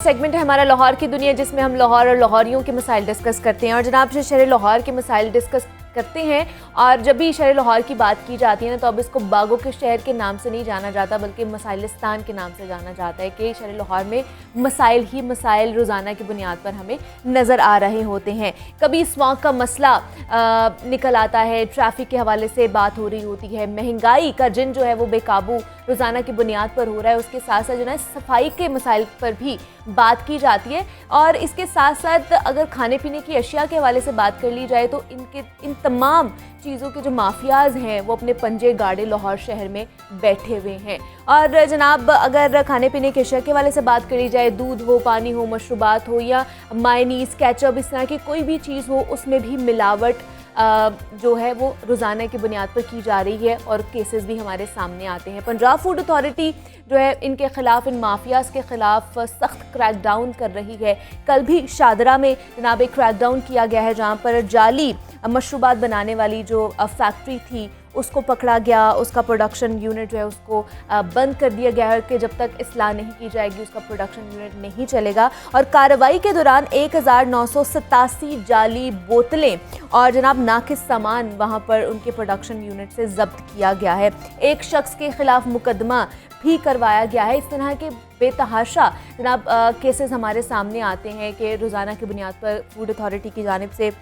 Segment है हमारा लाहौर की दुनिया, जिसमें हम लाहौर और लाहौरियों के मसाइल डिस्कस करते हैं। और जनाब से शहर लाहौर के मसाइल डिस्कस करते हैं, और जब भी शहर लाहौर की बात की जाती है ना, तो अब इसको बागों के शहर के नाम से नहीं जाना जाता, बल्कि मसाइलिस्तान के नाम से जाना जाता है कि शहर लाहौर में मसाइल ही मसाइल रोज़ाना की बुनियाद पर हमें नज़र आ रहे होते हैं। कभी स्वाक का मसला निकल आता है, ट्रैफिक के हवाले से बात हो रही होती है, महंगाई का जिन जो है वो बेकाबू रोज़ाना की बुनियाद पर हो रहा है, उसके साथ साथ जो है सफाई के मसाइल पर भी बात की जाती है। और इसके साथ साथ अगर खाने पीने की अशिया के हवाले से बात कर ली जाए तो इन तमाम चीज़ों के जो माफियाज हैं वो अपने पंजे गाड़े लाहौर शहर में बैठे हुए हैं। और जनाब अगर खाने पीने के अशिया के हवाले से बात करी जाए, दूध हो, पानी हो, मशरूबात हो या मायनीस, केचप, इस तरह की कोई भी चीज़ हो, उसमें भी मिलावट जो है वो रोज़ाना की बुनियाद पर की जा रही है और केसेस भी हमारे सामने आते हैं। पंजाब फूड अथॉरिटी जो है इनके ख़िलाफ़, इन माफियाज़ के ख़िलाफ़ सख्त क्रैकडाउन कर रही है। कल भी शादरा में जनाब एक क्रैकडाउन किया गया है, जहाँ पर जाली मशरूबात बनाने वाली जो फैक्ट्री थी उसको पकड़ा गया, उसका प्रोडक्शन यूनिट जो है उसको बंद कर दिया गया है कि जब तक इस्लाह नहीं की जाएगी उसका प्रोडक्शन यूनिट नहीं चलेगा। और कार्रवाई के दौरान 1987 जाली बोतलें और जनाब नाकिस सामान वहाँ पर उनके प्रोडक्शन यूनिट से जब्त किया गया है। एक शख्स के खिलाफ मुकदमा भी करवाया गया है। इस तरह के बेतहाशा जनाब केसेस हमारे सामने आते हैं कि रोज़ाना की बुनियाद पर फूड अथॉरिटी की जानिब से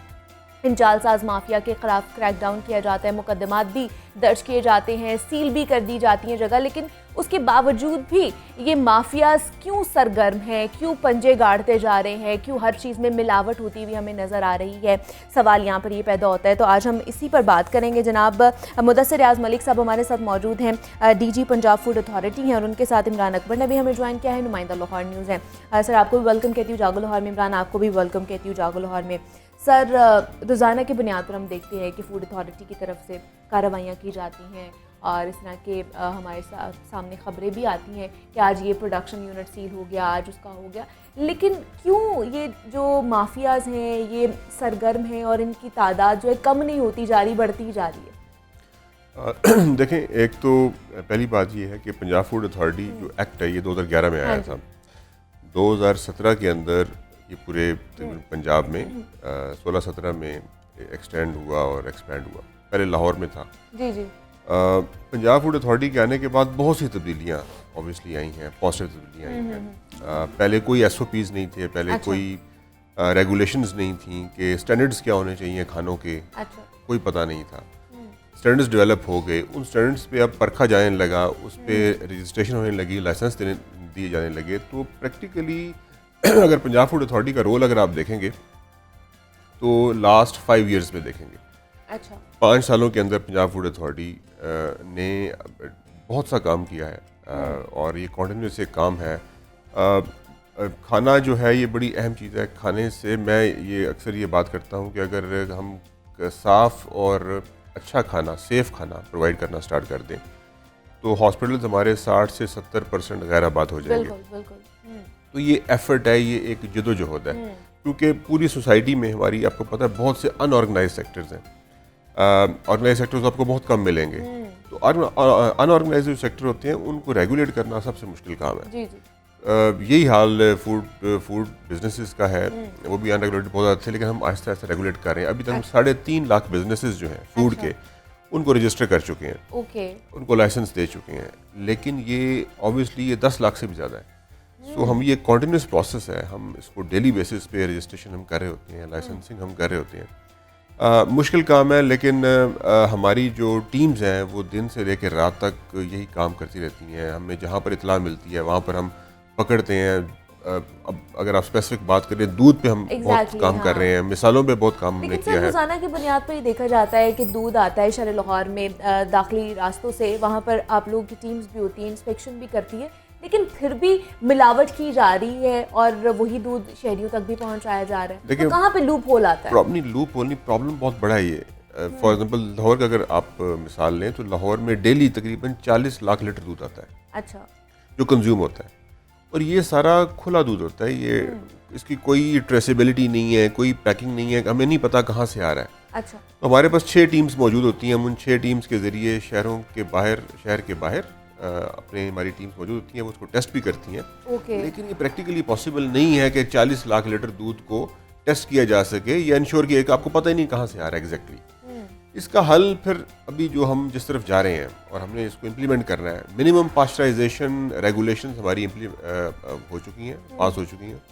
इन जालसाज माफिया के खिलाफ क्रैकडाउन किया जाता है, मुकदमात भी दर्ज किए जाते हैं, सील भी कर दी जाती हैं जगह। लेकिन उसके बावजूद भी ये माफियाज क्यों सरगर्म हैं, क्यों पंजे गाड़ते जा रहे हैं, क्यों हर चीज़ में मिलावट होती हुई हमें नज़र आ रही है, सवाल यहाँ पर ये पैदा होता है। तो आज हम इसी पर बात करेंगे। जनाब मुदस्सिर रियाज मलिक साहब हमारे साथ मौजूद हैं, डीजी पंजाब फूड अथॉरिटी हैं, और उनके साथ इमरान अकबर ने भी हमें ज्वाइन किया है, नुमाइंदा लाहौर न्यूज़ है। सर आपको भी वेलकम कहती हूँ जागो लाहौर में, इमरान आपको भी वेलकम कहती हूँ जागो लाहौर में। सर रोज़ाना की बुनियाद पर हम देखते हैं कि फूड अथॉरिटी की तरफ से कार्रवाइयाँ की जाती हैं और इस तरह के हमारे सामने ख़बरें भी आती हैं कि आज ये प्रोडक्शन यूनिट सील हो गया, आज उसका हो गया। लेकिन क्यों ये जो माफियाज हैं ये सरगर्म हैं और इनकी तादाद जो है कम नहीं होती जा रही, बढ़ती ही जा रही है? देखें, एक तो पहली बात ये है कि पंजाब फूड अथॉरिटी जो एक्ट है ये 2011 में आया था। 2017 के अंदर ये पूरे पंजाब में 16-17 में एक्सटेंड हुआ और एक्सपैंड हुआ। पहले लाहौर में था। जी जी। पंजाब फूड अथॉरिटी के आने के बाद बहुत सी तब्दीलियाँ ऑब्वियसली आई हैं, पॉजिटिव तब्दीलियाँ आई हैं। पहले कोई SOPs नहीं थे, पहले अच्छा। कोई रेगुलेशंस नहीं थी कि स्टैंडर्ड्स क्या होने चाहिए खानों के। अच्छा। कोई पता नहीं था। स्टैंडर्ड्स डेवलप हो गए, उन स्टैंडर्ड्स पे अब परखा जाने लगा, उस पर रजिस्ट्रेशन होने लगी, लाइसेंस दिए जाने लगे। तो प्रैक्टिकली अगर पंजाब फूड अथॉरिटी का रोल अगर आप देखेंगे तो लास्ट 5 ईयर्स में देखेंगे। अच्छा। 5 सालों के अंदर पंजाब फूड अथॉरिटी ने बहुत सा काम किया है और ये कॉन्टिन्यूस एक काम है। खाना जो है ये बड़ी अहम चीज़ है। खाने से मैं ये अक्सर ये बात करता हूँ कि अगर हम साफ़ और अच्छा खाना, सेफ़ खाना प्रोवाइड करना स्टार्ट कर दें तो हॉस्पिटल्स हमारे 60 से 70% गैर आबाद हो जाएंगे। बिल्कुल बिल्कुल। तो ये एफर्ट है, ये एक जदोजहद है, क्योंकि पूरी सोसाइटी में हमारी, आपको पता है, बहुत से अनऑर्गेनाइज सेक्टर्स हैं। ऑर्गेनाइज सेक्टर्स आपको बहुत कम मिलेंगे। तो अनऑर्गेनाइज जो सेक्टर होते हैं उनको रेगुलेट करना सबसे मुश्किल काम है। जी जी। यही हाल फूड बिजनेसेस का है। वो भी अनरेगुलेटेड बहुत ज़्यादा थे, लेकिन हम आहिस्ता आहिस्ता रेगुलेट कर रहे हैं। अभी तक हम 3.5 लाख बिजनेसेस जो हैं फूड के, उनको रजिस्टर कर चुके हैं। ओके। उनको लाइसेंस दे चुके हैं। लेकिन ये ऑब्वियसली ये 10 लाख से भी ज़्यादा है। तो हम ये कॉन्टिन्यूस प्रोसेस है, हम इसको डेली बेसिस पे रजिस्ट्रेशन हम कर रहे होते हैं, लाइसेंसिंग हम कर रहे होते हैं। मुश्किल काम है, लेकिन हमारी जो टीम्स हैं वो दिन से लेकर रात तक यही काम करती रहती हैं। हमें जहाँ पर इतला मिलती है वहाँ पर हम पकड़ते हैं। अब अगर आप स्पेसिफिक बात करें, दूध पे हम बहुत काम कर रहे हैं, मिसालों पे बहुत काम हमने किया है। रोज़ाना की बुनियाद पर ही देखा जाता है कि दूध आता है शहर लाहौर में दाखिली रास्तों से, वहाँ पर आप लोगों की टीम्स भी होती हैं, इंस्पेक्शन भी करती है, लेकिन फिर भी मिलावट की जा रही है और वही दूध शहरियों तक भी पहुंचाया जा रहा है। तो कहाँ पे लूप होल आता है? लूप होल नहीं, प्रॉब्लम बहुत बड़ा है ये। फॉर एग्जांपल लाहौर का अगर आप मिसाल लें तो लाहौर में डेली तकरीबन 40 लाख लीटर दूध आता है। अच्छा। जो कंज्यूम होता है, और ये सारा खुला दूध होता है। ये इसकी कोई ट्रेसेबिलिटी नहीं है, कोई पैकिंग नहीं है, हमें नहीं पता कहाँ से आ रहा है। अच्छा। तो हमारे पास 6 टीम्स मौजूद होती हैं। हम उन 6 टीम्स के ज़रिए शहर के बाहर अपने हमारी टीम्स मौजूद होती हैं, वो उसको टेस्ट भी करती हैं। ओके। लेकिन ये प्रैक्टिकली पॉसिबल नहीं है कि 40 लाख लीटर दूध को टेस्ट किया जा सके या इंश्योर किया, आपको पता ही नहीं कहाँ से आ रहा है एग्जैक्टली। इसका हल फिर अभी जो हम जिस तरफ जा रहे हैं और हमने इसको इम्प्लीमेंट करना है, मिनिमम पास्चराइजेशन रेगुलेशन हमारी हो चुकी हैं, पास हो चुकी हैं।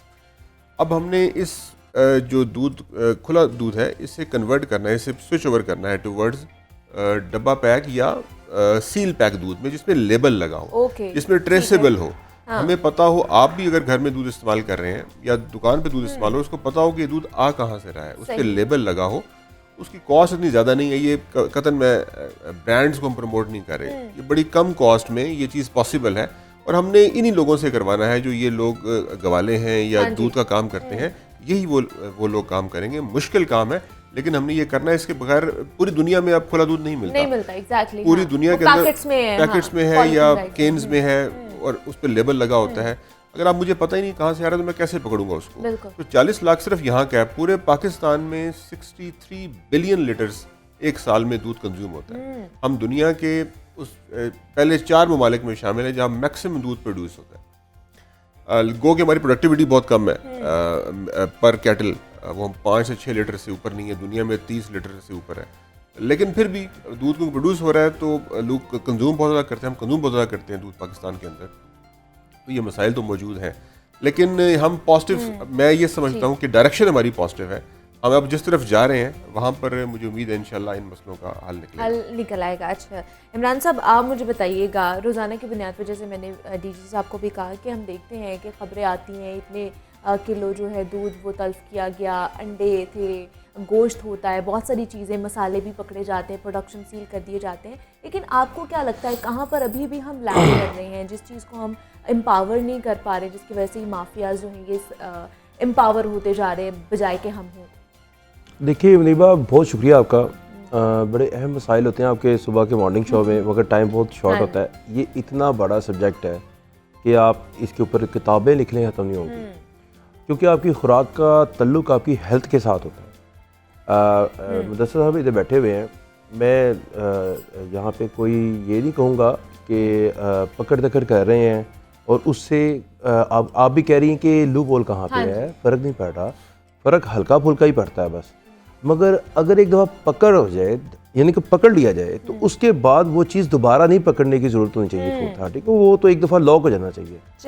अब हमने इस जो दूध खुला दूध है इसे कन्वर्ट करना है, इसे स्विच ओवर करना है टुवर्ड्स डब्बा पैक या सील पैक दूध में, जिसमें लेबल लगा हो, जिसमें ट्रेसेबल हो। हाँ। हमें पता हो, आप भी अगर घर में दूध इस्तेमाल कर रहे हैं या दुकान पे दूध इस्तेमाल हो, उसको पता हो कि ये दूध आ कहाँ से रहा है, उस पर लेबल लगा हो। उसकी कॉस्ट इतनी ज़्यादा नहीं है, ये कतन में ब्रांड्स को हम प्रमोट नहीं कर रहे, ये बड़ी कम कॉस्ट में ये चीज़ पॉसिबल है। और हमने इन्हीं लोगों से करवाना है जो ये लोग गवाले हैं या दूध का काम करते हैं, यही वो लोग काम करेंगे। मुश्किल काम है, लेकिन हमने ये करना है। इसके बगैर पूरी दुनिया में अब खुला दूध नहीं मिलता एग्जैक्टली। पूरी दुनिया के अंदर पैकेट्स में है या केन्स में है और उस पर लेबल लगा होता है। अगर आप मुझे पता ही नहीं कहाँ से आ रहा है तो मैं कैसे पकड़ूंगा उसको। तो 40 लाख सिर्फ यहाँ का है, पूरे पाकिस्तान में 63 बिलियन लीटर्स एक साल में दूध कंज्यूम होता है। हम दुनिया के उस पहले 4 ममालिक में शामिल है जहाँ मैक्सिमम दूध प्रोड्यूस होता है। गो की हमारी प्रोडक्टिविटी बहुत कम है पर कैटल, वो 5 से 6 लीटर से ऊपर नहीं है, दुनिया में 30 लीटर से ऊपर है। लेकिन फिर भी दूध को प्रोड्यूस हो रहा है तो लोग कंज्यूम बहुत ज़्यादा करते हैं, हम कंज्यूम बहुत ज़्यादा करते हैं दूध पाकिस्तान के अंदर। तो ये मसाइल तो मौजूद हैं, लेकिन हम पॉजिटिव, मैं ये समझता हूँ कि डायरेक्शन हमारी पॉजिटिव है। हम अब जिस तरफ जा रहे हैं वहाँ पर मुझे उम्मीद है इंशाल्लाह इन मसलों का हल निकल आएगा। अच्छा इमरान साहब, आप मुझे बताइएगा, रोज़ाना की बुनियाद पर जैसे मैंने डीजी साहब को भी कहा कि हम देखते हैं कि खबरें आती हैं इतने किलो जो है दूध वो तल्फ किया गया, अंडे थे, गोश्त होता है, बहुत सारी चीज़ें, मसाले भी पकड़े जाते हैं, प्रोडक्शन सील कर दिए जाते हैं। लेकिन आपको क्या लगता है कहाँ पर अभी भी हम लैग कर रहे हैं, जिस चीज़ को हम एम्पावर नहीं कर पा रहे, जिसकी वजह से ही माफियाज जो हैं ये एम्पावर होते जा रहे हैं बजाय के हम हों? देखिए मुनीबा, बहुत शुक्रिया आपका। बड़े अहम मसाइल होते हैं आपके सुबह के मॉर्निंग शो में, मगर टाइम बहुत शॉर्ट होता है। ये इतना बड़ा सब्जेक्ट है कि आप इसके ऊपर किताबें लिख लें ख़त्म नहीं होंगी, क्योंकि आपकी खुराक का तल्लुक आपकी हेल्थ के साथ होता है। मुदस्सर साहब इधर बैठे हुए हैं, मैं यहाँ पे कोई ये नहीं कहूँगा कि पकड़ दकड़ कर रहे हैं और उससे आप भी कह रही हैं कि लूप होल कहाँ पे है, फ़र्क नहीं पड़ रहा, फ़र्क हल्का फुल्का ही पड़ता है बस। मगर अगर एक दफ़ा पकड़ हो जाए, यानी कि पकड़ लिया जाए, तो उसके बाद वो चीज़ दोबारा नहीं पकड़ने की ज़रूरत होनी चाहिए। वो तो एक दफ़ा लॉक हो जाना चाहिए।